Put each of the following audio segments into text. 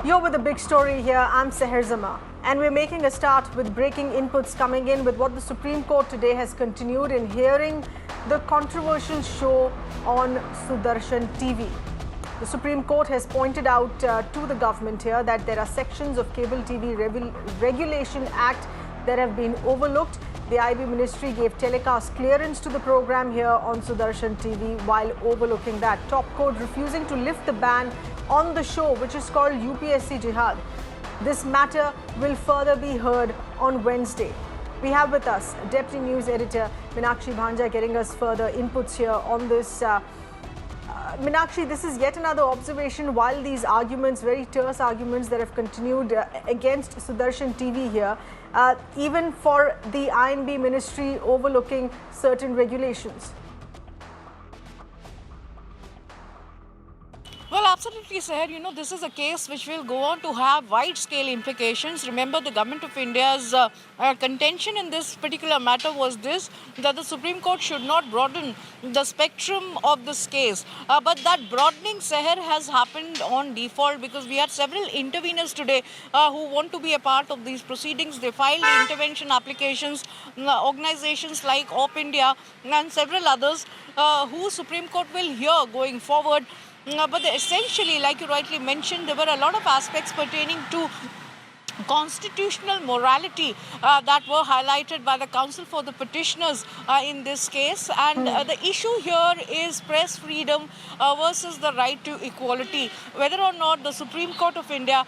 You're with the big story here. I'm Seher Zama. And we're making a start with breaking inputs coming in with what the Supreme Court today has continued in hearing the controversial show on Sudarshan TV. The Supreme Court has pointed out to the government here that there are sections of Cable TV Regulation Act that have been overlooked. The IB Ministry gave telecast clearance to the program here on Sudarshan TV while overlooking that. Top Court refusing to lift the ban on the show, which is called UPSC Jihad. This matter will further be heard on Wednesday. We have with us Deputy News Editor Meenakshi Bhanja getting us further inputs here on this. Meenakshi, this is yet another observation while these arguments, very terse arguments that have continued against Sudarshan TV here, even for the INB Ministry overlooking certain regulations. Well, absolutely, Seher. You know, this is a case which will go on to have wide-scale implications. Remember, the Government of India's contention in this particular matter was this, that the Supreme Court should not broaden the spectrum of this case. But that broadening, Seher, has happened on default because we had several interveners today who want to be a part of these proceedings. They filed intervention applications, organizations like Op India and several others who Supreme Court will hear going forward. But essentially, like you rightly mentioned, there were a lot of aspects pertaining to constitutional morality that were highlighted by the counsel for the petitioners in this case. And the issue here is press freedom versus the right to equality. Whether or not the Supreme Court of India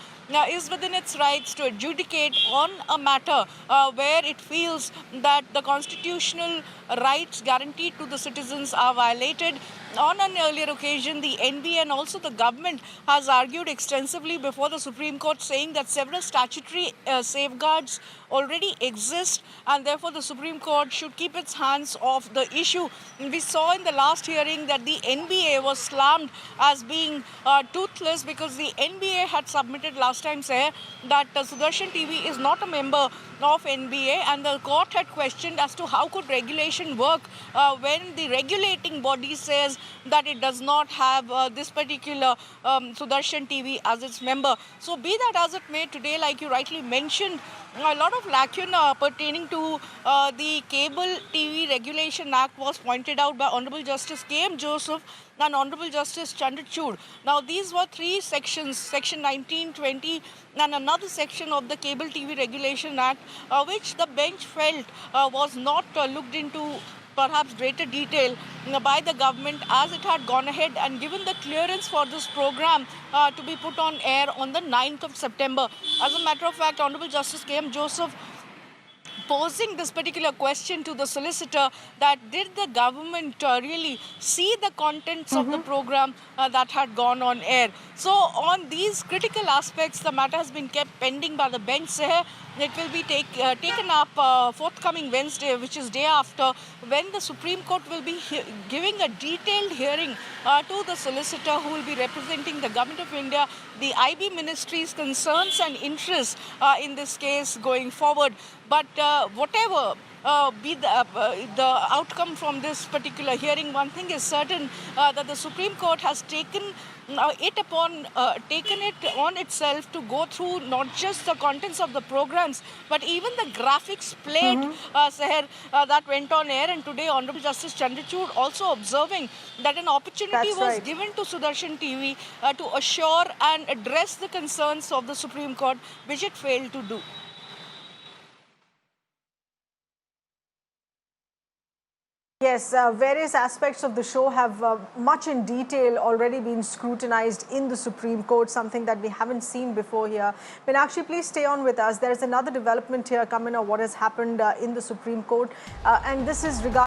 is within its rights to adjudicate on a matter where it feels that the constitutional rights guaranteed to the citizens are violated. On an earlier occasion, the NBA and also the government has argued extensively before the Supreme Court, saying that several statutory safeguards already exist and therefore the Supreme Court should keep its hands off the issue. We saw in the last hearing that the NBA was slammed as being toothless because the NBA had submitted last time, say, that Sudarshan TV is not a member of NBA, and the court had questioned as to how could regulation work when the regulating body says that it does not have this particular Sudarshan TV as its member. So be that as it may, today, like you rightly mentioned, a lot of lacuna pertaining to the Cable TV Regulation Act was pointed out by Honorable Justice K.M. Joseph and Honorable Justice Chandrachud. Now, these were three sections, Section 19, 20, and another section of the Cable TV Regulation Act, which the bench felt was not looked into perhaps greater detail by the government as it had gone ahead and given the clearance for this program to be put on air on the 9th of September. As a matter of fact, Honorable Justice K.M. Joseph posing this particular question to the solicitor, that did the government really see the contents of the program that had gone on air. So on these critical aspects, the matter has been kept pending by the bench. It will be taken up forthcoming Wednesday, which is day after, when the Supreme Court will be giving a detailed hearing to the solicitor who will be representing the Government of India, the IB Ministry's concerns and interests in this case going forward. But whatever be the outcome from this particular hearing, one thing is certain, that the Supreme Court has taken it on itself to go through not just the contents of the programs, but even the graphics played, Seher, that went on air. And today, Honorable Justice Chandrachud also observing that an opportunity was given to Sudarshan TV to assure and address the concerns of the Supreme Court, which it failed to do. Yes, various aspects of the show have much in detail already been scrutinized in the Supreme Court, something that we haven't seen before here. Meenakshi, please stay on with us. There is another development here coming on what has happened in the Supreme Court, and this is regarding